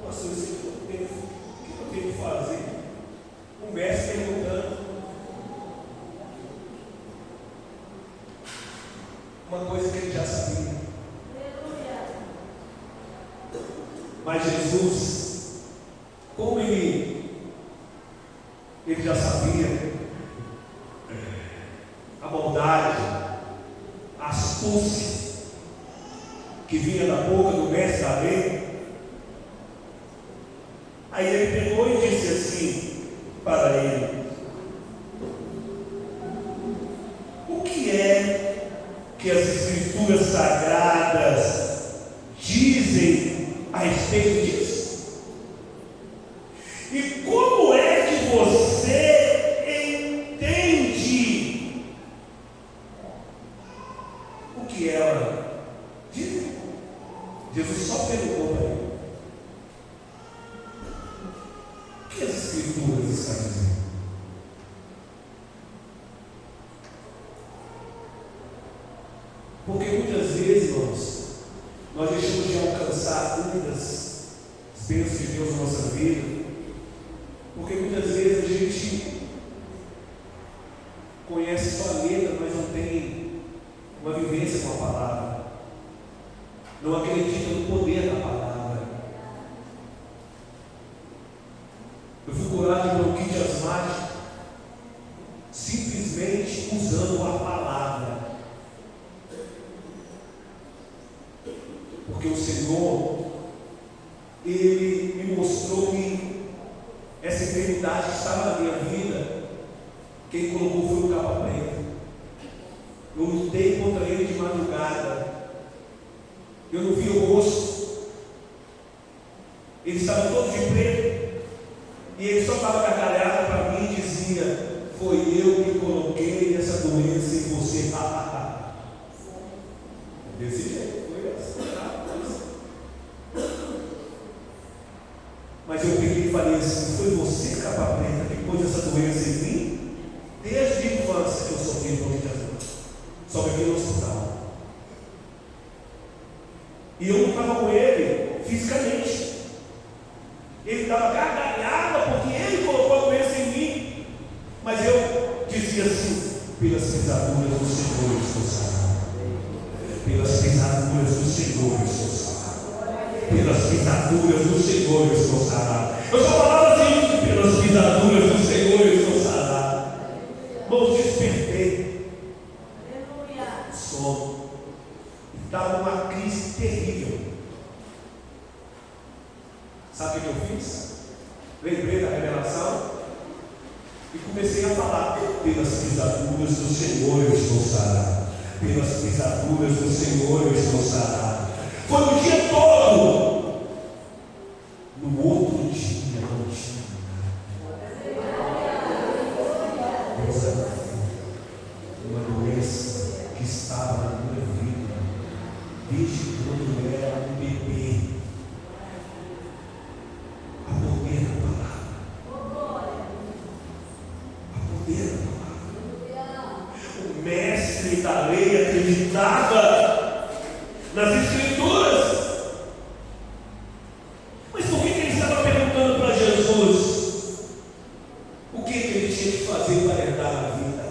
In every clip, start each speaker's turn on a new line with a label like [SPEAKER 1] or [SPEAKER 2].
[SPEAKER 1] Pastor, isso que eu tenho Como ele já sabia a maldade, a astúcia que vinha da boca do mestre da lei, aí ele pegou e disse assim para ele: o que é que as Escrituras Sagradas dizem a respeito disso? E como é que você entende o que ela diz? Jesus só perguntou para ele: o que as Escrituras estão dizendo? Porque muitas vezes, irmãos, nós deixamos de alcançar muitas bênçãos de Deus na nossa vida, porque muitas vezes a gente conhece só a letra, mas não tem uma vivência com a palavra, não acredita no poder da palavra. Eu fui curado de bronquite asmática simplesmente usando a palavra, porque o Senhor, Ele me mostrou que essa enfermidade que estava na minha vida, quem colocou foi o capa preta. Eu lutei contra ele de madrugada, eu não vi o rosto, ele estava todo de preto, e ele só estava gargalhado para mim e dizia: foi eu que coloquei essa doença em você. Desse jeito, foi assim. Mas eu peguei e falei assim: foi você, capa preta, que pôs essa doença em mim? Desde a infância que eu sofri por Jesus, só me vi no hospital. E eu não estava com ele fisicamente. Ele estava gargalhado porque ele colocou a doença em mim. Mas eu dizia assim: pelas pisaduras do Senhor eu estou sarado. Pelas pisaduras do Senhor eu estou sarado. Pelas pisaduras do Senhor eu estou sarado. Eu só falava assim: pelas pisaduras do Senhor eu estou sarado. Irmãos, despertei. Sono. Estava numa crise terrível. Sabe o que eu fiz? Lembrei da revelação e comecei a falar: pelas pisaduras do Senhor eu estou sarado. Pelas pisaduras do Senhor eu estou sarado. Foi o dia todo. No outro dia não tinha nada. Uma doença que estava na minha vida desde quando eu era um bebê. A poder da palavra. A poder da palavra. O mestre da lei acreditava nas Escrituras. Mas por que ele estava perguntando para Jesus o que ele tinha que fazer para herdar a vida?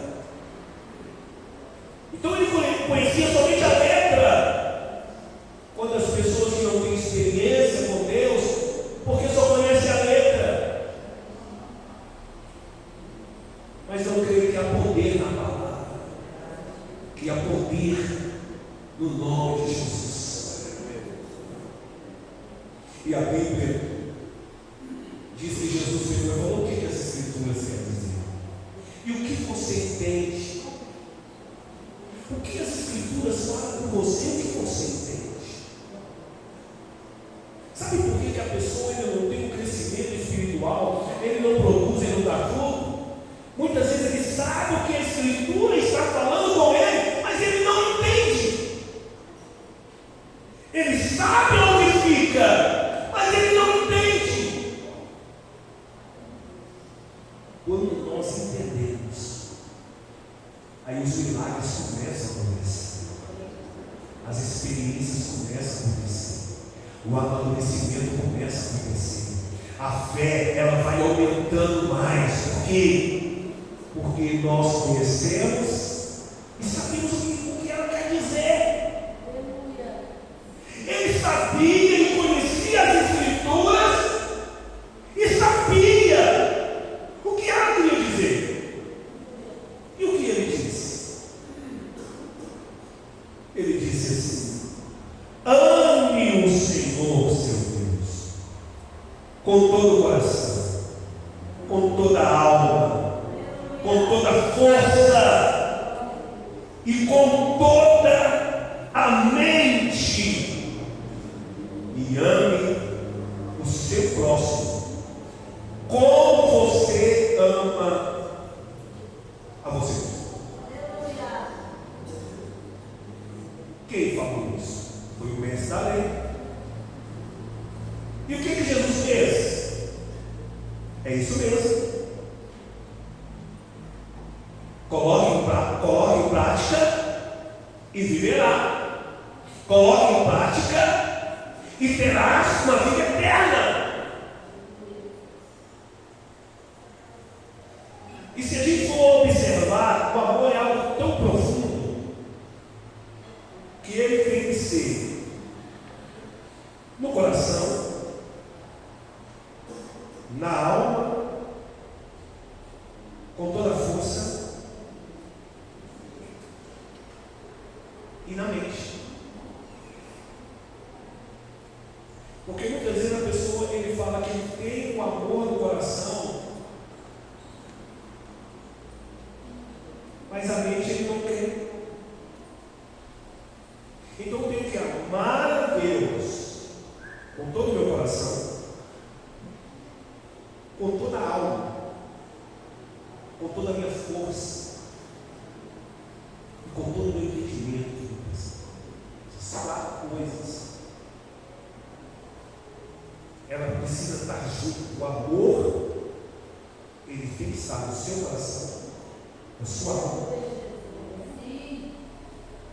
[SPEAKER 1] Então ele conhecia somente a letra. Quando as pessoas que não têm experiência com Deus, porque só conhecem a letra, mas não creem que há poder na palavra, que há poder no nome de Jesus. E a Bíblia diz que Jesus pegou e falou: o que as Escrituras querem dizer? E o que você entende? O que as Escrituras falam por você? O que você entende? Sabe por que a pessoa ainda não tem um crescimento espiritual? Ele não produz, ele não dá fruto? Muitas vezes ele sabe o que a Escritura está falando com ele, mas ele não entende. Ele sabe onde fica, mas ele não entende. Quando nós entendemos, aí os milagres começam a acontecer, as experiências começam a acontecer, o amadurecimento começa a acontecer, a fé ela vai aumentando mais. Por quê? Porque nós conhecemos e sabemos o que ela quer dizer. Ele sabia e conhecia as Escrituras e com todo o coração, com toda a alma, com toda a força e com toda a mente, e ame o seu próximo como você ama a você mesmo. Quem falou isso? Foi o mestre da lei. E o que Jesus fez? É isso mesmo. Coloque em prática e viverá. Coloque em prática e terás uma vida eterna. E se a gente for observar, o amor é algo tão profundo que ele tem que ser no coração, na alma, com toda a força e na mente. Porque muitas vezes a pessoa, ele fala que ele tem o amor no coração, mas a mente ele não quer. Então eu tenho que amar a Deus com todo o meu coração, com toda a alma, com toda a minha força e com todo o meu entendimento. Essas 4 coisas, ela precisa estar junto. O amor, ele tem que estar no seu coração, na sua alma,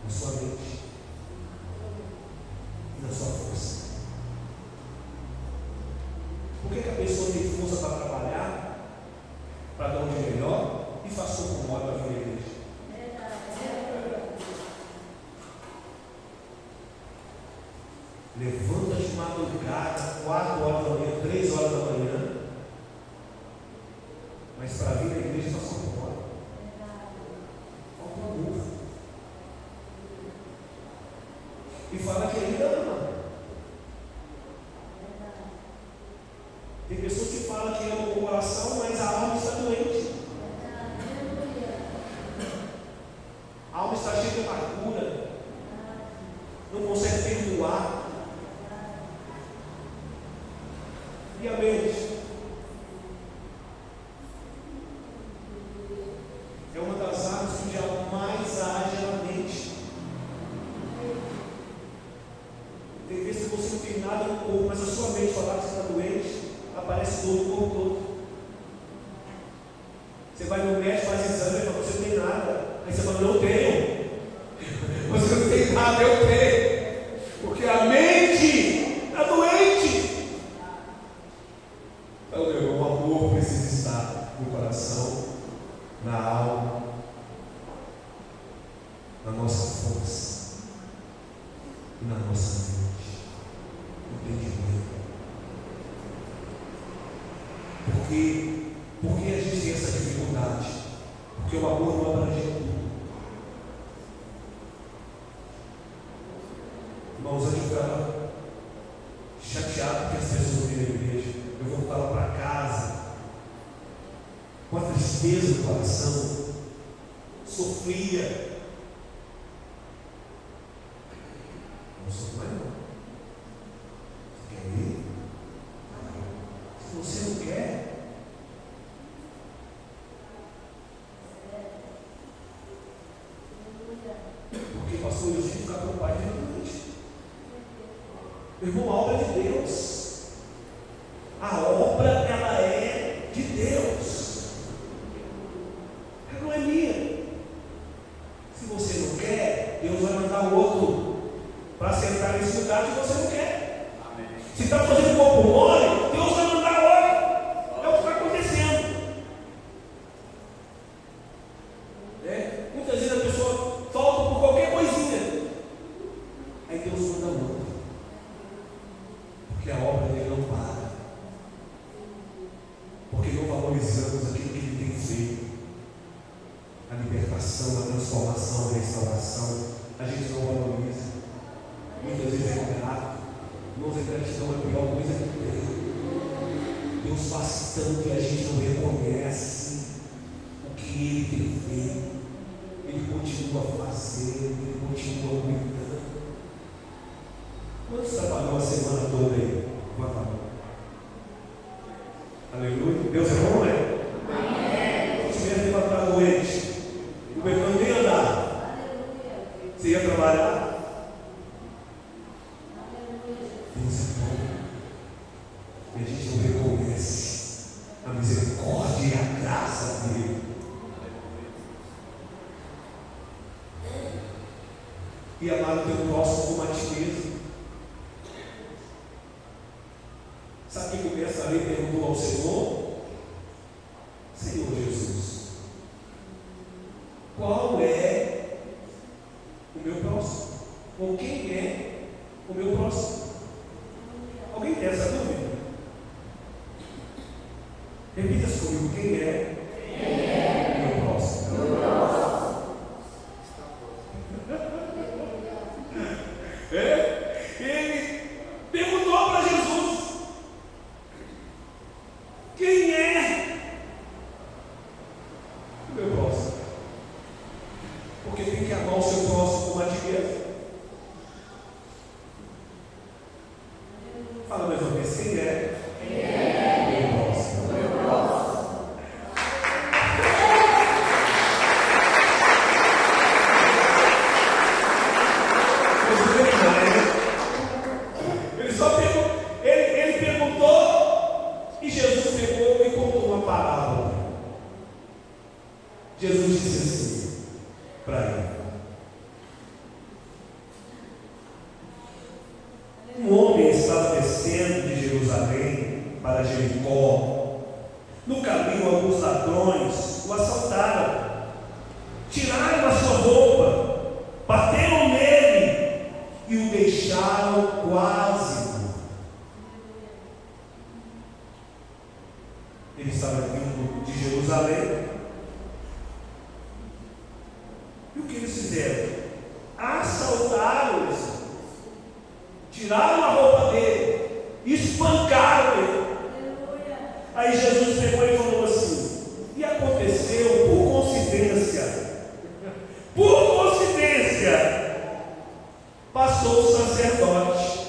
[SPEAKER 1] na sua mente e na sua força. Por que a pessoa tem força para trabalhar, para dar um dia melhor e faz como modo para vir à igreja? Levanta de madrugada, 4 horas da manhã, 3 horas da manhã, mas para vir à igreja faz como modo. Falta amor. E fala que ainda ama. Tem pessoas que falam que amam o coração, mas a alma está doente. A alma está cheia de amargura, não consegue perdoar. E a mente é uma das armas que o diabo mais age na mente. Tem vezes que você não tem nada no corpo, mas a sua mente falar que você está doente, aparece dor no corpo todo. Você vai no médico, faz exame e fala, você não tem nada. Aí você fala, não tenho. Você não tem nada, eu tenho. Porque a mente está doente. Então, meu irmão, o amor precisa estar no coração, na alma, na nossa força e na nossa mente. Entendimento. Por que a gente tem essa dificuldade? Porque o amor não abrange tudo. Irmãos, antes eu ficava chateado porque as pessoas vêm na igreja. Eu voltava para casa com a tristeza do coração, sofria. Não sofro mais não. Você quer ir? Se você não quer, porque pastor, eu tinha que ficar preocupado de noite. Meu irmão, a obra é de Deus. A obra, ela é de Deus. Ela não é minha. Se você não quer, Deus vai mandar o outro para sentar nesse lugar que você não quer. Amém. Se está fazendo corpo mole, Deus vai mandar outro. É o que está acontecendo. Muitas vezes a pessoa falta por qualquer coisinha. Aí Deus manda outro. Porque a obra dele não para. Porque não valorizamos aquilo que ele tem feito. A libertação, a transformação, a restauração. A gente não valoriza. Muitas vezes é grato. Irmãos, a gratidão é a pior coisa que tem. Deus faz tanto que a gente não reconhece o que Ele tem feito. Ele continua fazendo, Ele continua cuidando. Quantos trabalhou a semana toda aí? Levanta a mão. Aleluia. Deus é bom, né? Amém. Se vier levantar doente, o Bertão nem andar, você ia trabalhar? Deus é bom. E a gente não reconhece a misericórdia e a graça dele. E amar o teu próximo como a ti mesmo. Sabe quem começa a ler e perguntou ao Senhor? Senhor Jesus, qual é o meu próximo? Ou quem é o meu próximo? Alguém tem essa dúvida? Repita-se comigo, quem é o meu próximo? Ele perguntou para Jesus: quem é o meu próximo? Porque tem que amar o seu próximo como a ti mesmo. Fala mais uma vez, quem é o meu próximo? Ele só perguntou, ele perguntou e Jesus pegou e contou uma parábola. Jesus disse assim para ele: um homem estava descendo de Jerusalém para Jericó. No caminho, alguns ladrões o assaltaram, tiraram a sua roupa, bateram nele e o deixaram quase nu. Ele estava vindo de Jerusalém. E o que eles fizeram? Assaltaram-os, tiraram a roupa dele, espancaram ele. Aí Jesus pegou e falou assim: e aconteceu por coincidência, passou o sacerdote.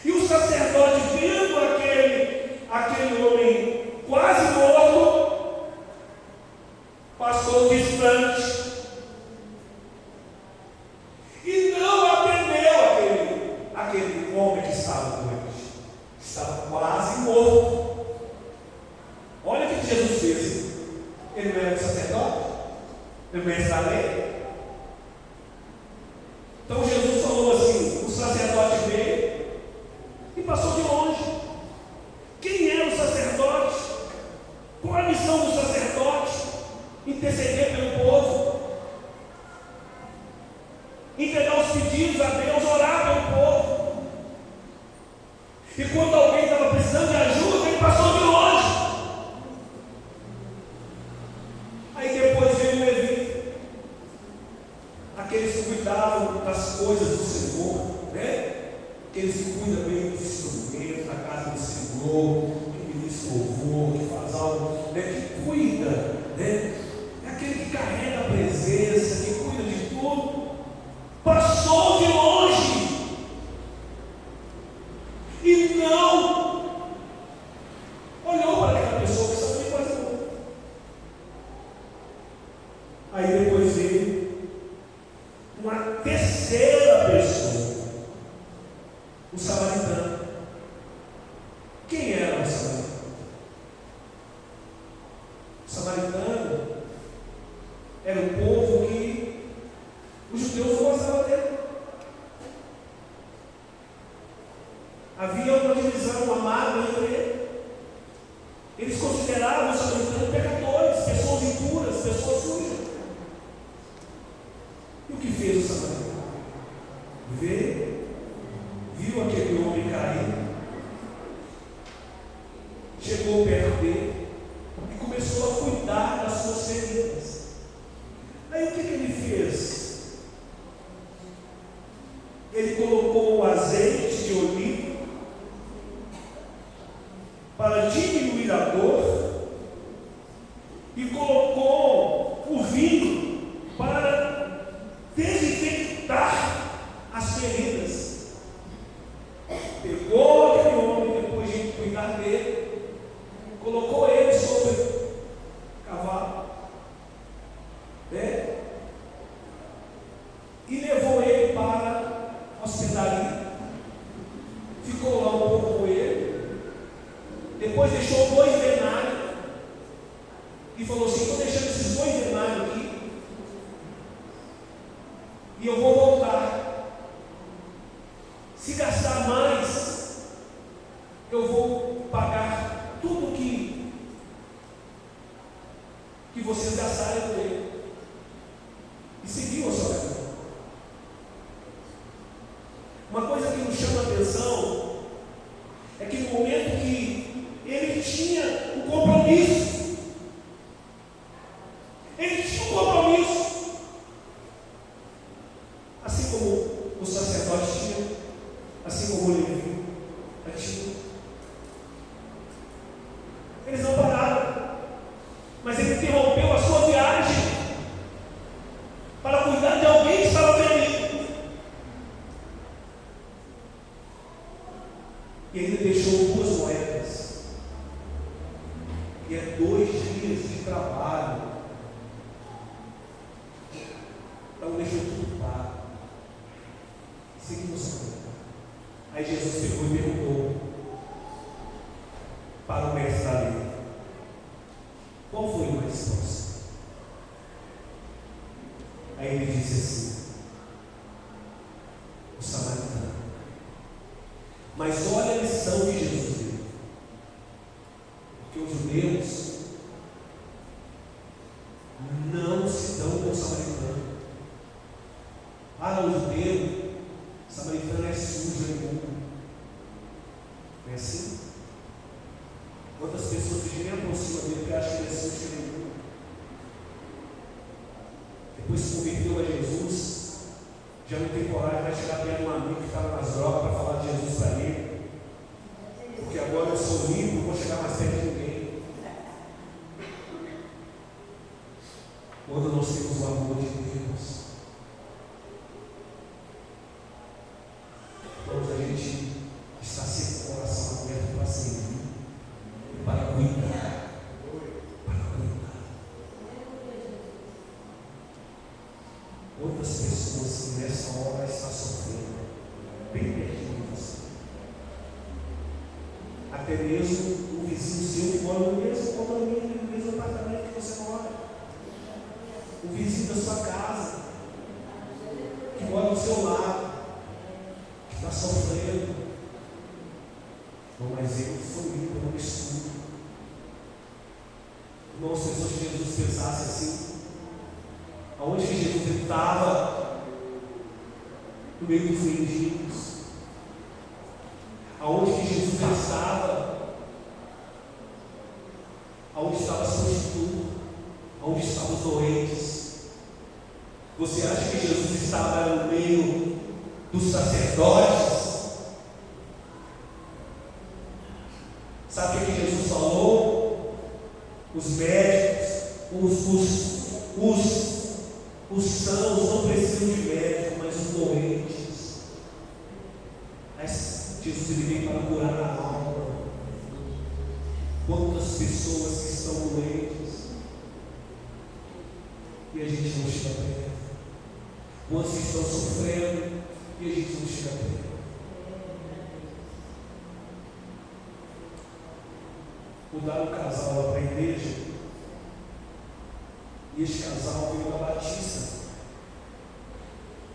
[SPEAKER 1] E o sacerdote, vendo aquele homem quase morto, passou distante e não atendeu aquele homem que estava doente, estava quase morto. Olha o que Jesus fez. Ele não era um sacerdote, ele não era da lei. Então Jesus falou assim: o sacerdote veio e passou de longe. Quem era o sacerdote? Qual a missão do sacerdote? Interceder pelo povo, entregar os pedidos a Deus, orar pelo povo. E quando alguém estava precisando de ajuda, ele passou de longe. Aí depois veio o Levi, aqueles que cuidavam das coisas do Senhor, né? Aqueles que cuidam bem dos instrumentos da casa do Senhor, que ministra louvor, que faz algo, né? Que cuida, né? É aquele que carrega a presença, que cuida de tudo. Passou de longe e não olhou para aquela pessoa que estava ali quase morta. Aí depois veio uma terceira pessoa, o samaritano. Quem era o samaritano? O samaritano era um povo que os judeus não gostavam dele. Havia uma divisão, uma mágoa entre eles. Eles consideravam os samaritanos pecadores, pessoas impuras, pessoas sujas. E o que fez o samaritano? Viu aquele homem cair, chegou perto dele e começou a cuidar das suas feridas. Aí o que ele fez? Ele colocou o azeite de oliva para diminuir a dor e colocou o vinho para desinfectar as feridas. Pegou aquele homem, depois de cuidar dele, colocou ele sobre o cavalo, né? E levou ele para a hospedaria. Ficou lá um pouco com ele. Depois deixou 2 denários e falou assim: estou deixando esses 2 denários aqui e eu vou voltar. Se gastar mais, eu vou pagar tudo que vocês gastarem com ele. E seguiu a sua vida. Uma coisa que nos chama a atenção é que no momento que ele tinha um compromisso, assim como o sacerdote tinha, assim como o Levi tinha. Eles não pararam, mas ele interrompeu a sua viagem para cuidar de alguém que estava ferido. E ele deixou 2 moedas, e é 2 dias de trabalho. Então deixou tudo pago. Seguimos a vida. Aí Jesus pegou e perguntou para o mestre da lei: qual foi a resposta? Aí ele disse assim: o samaritano. Mas olha a lição de Jesus dele. Porque os judeus não se dão com o samaritano. Para o judeu, o samaritano é sujo, é imundo. Não é assim? Quantas pessoas que nem aproximam dele porque acham que ele é sujo, que ele é imundo. Depois se converteu a Jesus, já não tem coragem de chegar perto de um amigo que estava nas drogas para falar de Jesus para ele. Porque agora eu sou livre, não vou chegar mais perto de ninguém. Quando nós temos o amor de Deus, quando a gente está sempre com o coração aberto para servir, para cuidar, Quantas pessoas que nessa hora estão sofrendo, bem pertinho de você. Até mesmo o vizinho seu que mora no mesmo condomínio, no mesmo apartamento que você mora. O vizinho da sua casa, que mora do seu lado, que está sofrendo. Não, mas eu sou limpo, eu não estudo. Irmãos, as pessoas que Jesus pensasse assim, aonde que Jesus estava? No meio dos mendigos. Aonde que Jesus estava? Aonde estava a prostituta? Aonde estavam os doentes? Você acha que Jesus estava no meio dos sacerdotes? Sabe o que Jesus falou? Os médicos, os sãos não precisam de médico, mas os doentes. Mas Jesus ele veio para curar a alma. Quantas pessoas que estão doentes e a gente não chega perto. Quantos que estão sofrendo e a gente não chega perto. Mudaram o casal para a igreja. E este casal veio da Batista.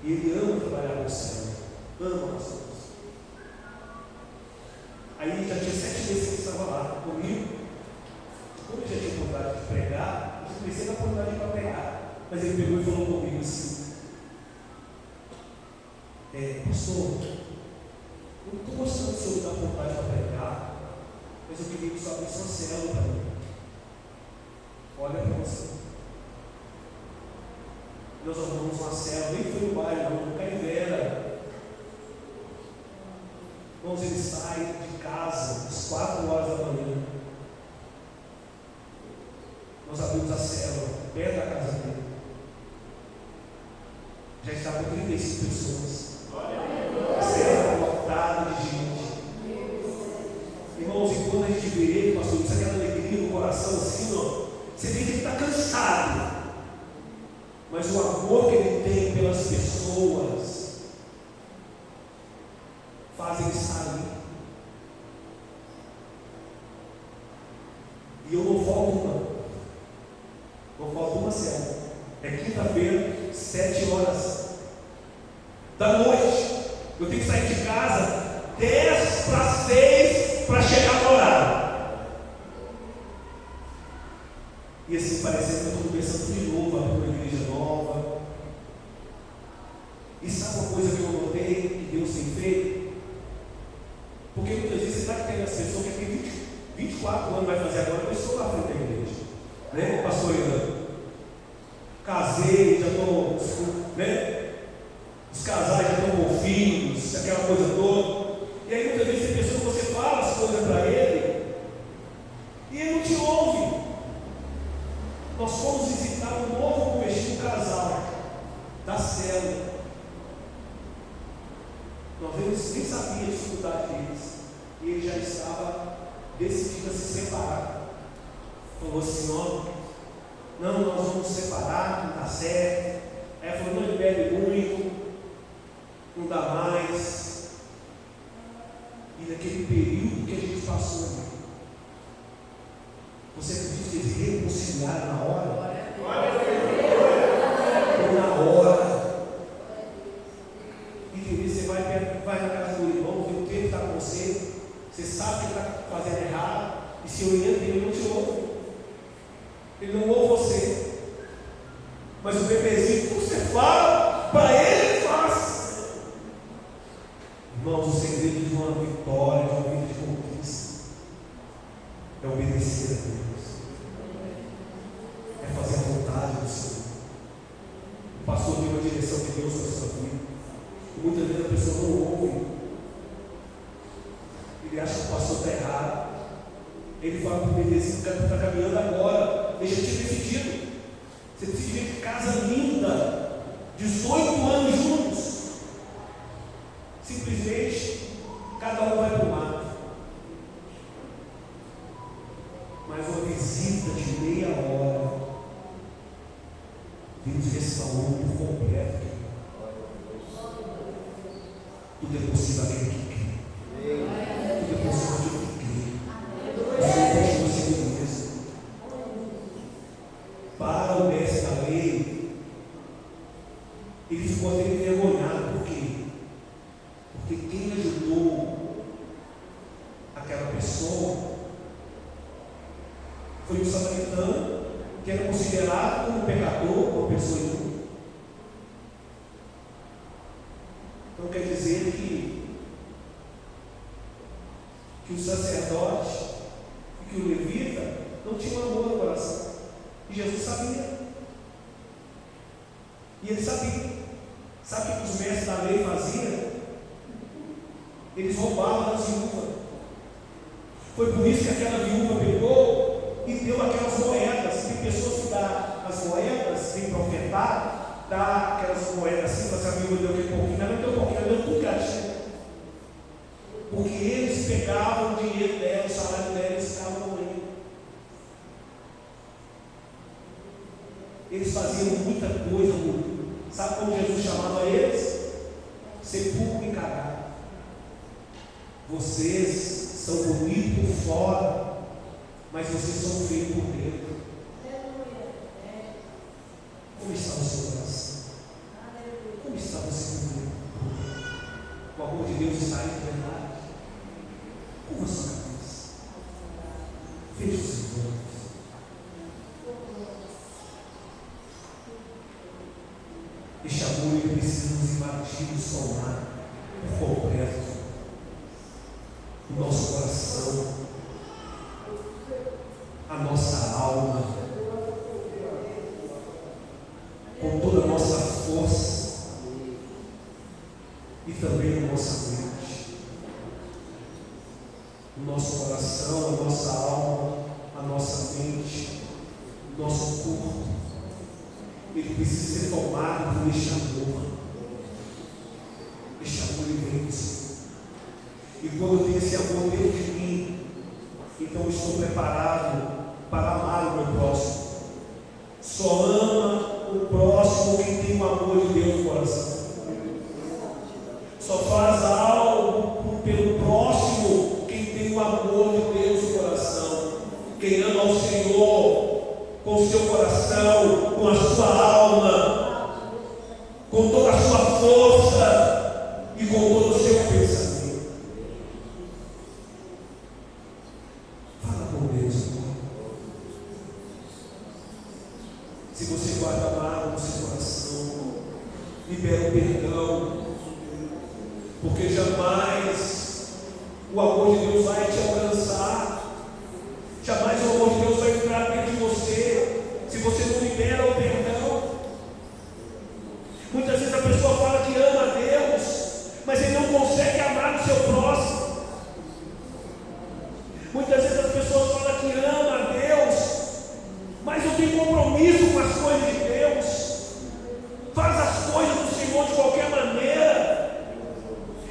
[SPEAKER 1] E ele ama trabalhar com o Senhor. Ama as coisas. Aí já tinha 7 meses que ele estava lá comigo. Como eu já tinha vontade de pregar, eu comecei a dar vontade para pregar. Mas ele pegou e falou comigo assim: pastor, eu não estou gostando do senhor dar vontade para pregar, mas eu queria que o senhor abrisse uma célula para mim. Olha para você. Nós arrumamos uma célula, nem foi no bairro, não, no Caivera. Irmãos, ele sai de casa às 4 horas da manhã. Já está com 35 pessoas. Será lotado de gente. Irmãos, e quando a gente vê ele, pastor, isso é aquela alegria no coração assim, ó. Você vê que ele está cansado. Mas o amor que ele tem pelas pessoas faz ele estar ali. E eu não falto uma. Não falta uma cena. É quinta-feira, 7 horas da noite. Eu tenho que sair de casa 10 para 6 para chegar no horário. E assim, parecendo que eu estou começando de novo, abrir uma igreja nova. E sabe uma coisa que eu notei que Deus tem feito? Porque muitas vezes você está tendo as pessoas que tem 24 anos vai fazer agora, eu estou na frente da igreja. Né, pastor Ian? Casei, já estou, né? Os casais já estão com filhos, aquela coisa toda. E aí muitas vezes tem pessoas que você fala as coisas para ele e ele não te ouve. Nós fomos visitar um novo convertido casal da célula. Nós nem sabíamos a dificuldade deles. E ele já estava decidido a se separar. Falou assim, ó, não, nós vamos separar, não está certo. Aí falou, não, ele bebe muito, não dá mais. E naquele período que a gente passou, você acredita que eles reconciliaram na hora? Na hora. E que você vai na casa do irmão, vê o que ele está com você, você sabe que ele está fazendo errado, e se orienta, ele não te ouve. Ele não ouve você. Mas o bebezinho que você fala, para ele faz. Irmãos, o segredo de uma vitória, de uma vida de conquista, é obedecer a Deus. É fazer a vontade do Senhor. O pastor tem uma direção de Deus para a sua vida. E muitas vezes a pessoa não ouve. Ele acha que o pastor está errado. Ele fala para o bebezinho que está caminhando agora. Deixa eu te decidido. Você precisa ver que casa linda. 18 anos juntos. Simplesmente, cada um vai para o mato. Mas uma visita de meia hora, Deus restaurou por completo. Tudo é possível aquele que crê. Tudo é possível aquele que crê. Você continua sendo mesmo. Para o mestre da lei, ele ficou até envergonhado. Por quê? Porque quem ajudou aquela pessoa foi o samaritano, que era considerado como pecador, uma pessoa imunda. Então quer dizer que o sacerdote e que o levita não tinham amor no coração. E Jesus sabia. E ele sabia. Sabe o que os mestres da lei faziam? Eles roubavam das viúvas. Foi por isso que aquela viúva pegou e deu aquelas moedas. Tem pessoas que dão as moedas, tem profetado, dá aquelas moedas assim, mas a viúva deu aquele pouquinho, mas não deu pouquinho, ela deu tudo que ela tinha. Porque eles pegavam o dinheiro dela, o salário dela, eles ficavam com ele. Eles faziam muita coisa bonita. Sabe como Jesus chamava eles? Sepulcro e cadáver. Vocês são bonitos por fora, mas vocês são feios por dentro. Como está o seu coração? Como está você por dentro? O amor de Deus está aí de verdade. Curva a sua cabeça. Feche os seus olhos. Este amor ele precisa nos invadir, nos tomar por completo. O nosso coração, a nossa alma, com toda a nossa força e também a nossa mente, o nosso coração, a nossa alma, a nossa mente, o nosso corpo. ele precisa ser tomado por este amor. Este amor imenso. E quando eu tenho esse amor dentro de mim, então eu estou preparado para amar o meu próximo. Só ama o próximo quem tem o amor de Deus no coração. Só faz algo pelo próximo quem tem o amor de Deus no coração. Quem ama ao Senhor com o seu coração, com a sua alma, com toda a sua força e com todo o seu pensamento. Fala com Deus, amor. Se você guarda mágoa no seu coração, libera o perdão, porque jamais o amor de Deus vai te alcançar, jamais o amor de Deus vai entrar dentro de você, se você não libera o perdão. Muitas vezes a pessoa fala que ama a Deus, mas ele não consegue amar o seu próximo. Muitas vezes as pessoas falam que ama a Deus, mas não tem compromisso com as coisas de Deus, faz as coisas do Senhor de qualquer maneira.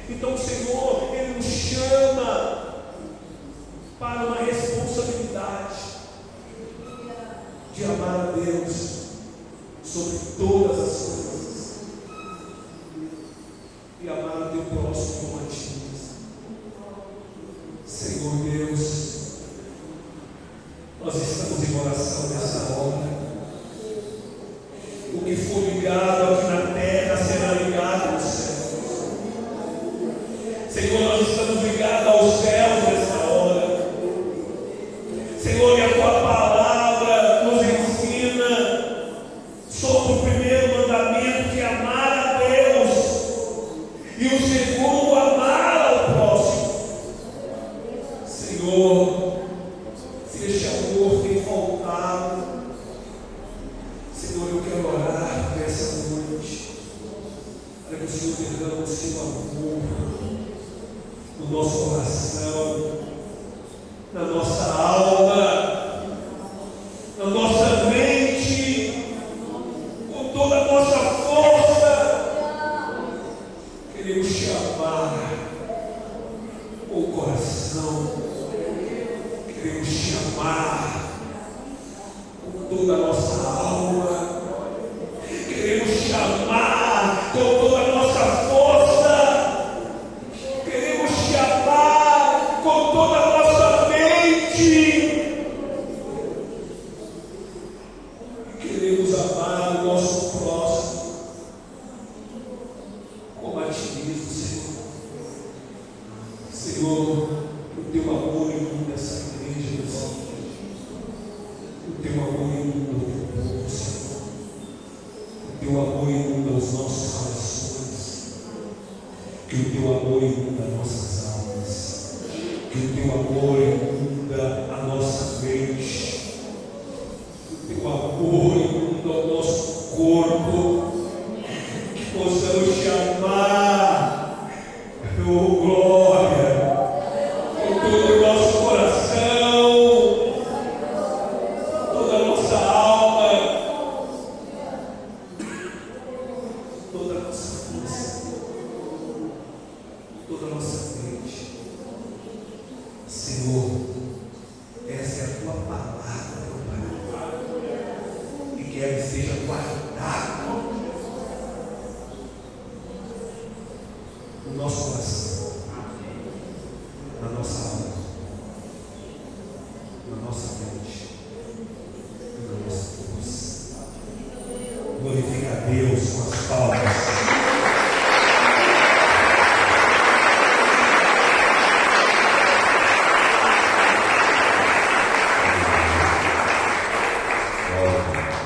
[SPEAKER 1] Então o Senhor, Ele nos chama para uma responsabilidade de amar a Deus sobre todas as coisas e amar o teu próximo como a ti mesmo. Senhor Deus, nós estamos em oração nessa hora. O que for ligado aqui na terra será ligado nos céus. Senhor, nós estamos ligados aos céus nessa hora. Senhor, e a tua palavra nos ensina sobre o primeiro mandamento, que é amar a Deus, e o segundo, amar ao próximo. Senhor, se este amor tem faltado, Senhor, eu quero orar nessa noite, para que o Senhor derrame o seu amor no nosso coração, na nossa alma, na nossa mente, com toda a nossa força. Queremos te amar com o coração, queremos te amar com toda a nossa alma, queremos te amar com toda a nossa força, queremos te amar com toda a nossa mente, e queremos amar o nosso próximo como a ti mesmo, Senhor. Senhor, o teu amor inunda essa igreja, Senhor. O teu amor inunda o teu povo, Senhor. O teu amor inunda os nossos corações. Que o teu amor inunda nossas almas. Que o teu amor inunda a nossa mente. Que o teu amor inunda o nosso corpo. Que possamos te amar, oh glória, com todo o nosso coração, toda a nossa alma, toda a nossa força, toda a nossa mente. Senhor, essa é a tua palavra, meu Pai, e que ela seja guardada no nosso coração, na nossa alma, na nossa mente e na nossa força. Glorifica a Deus com as palmas.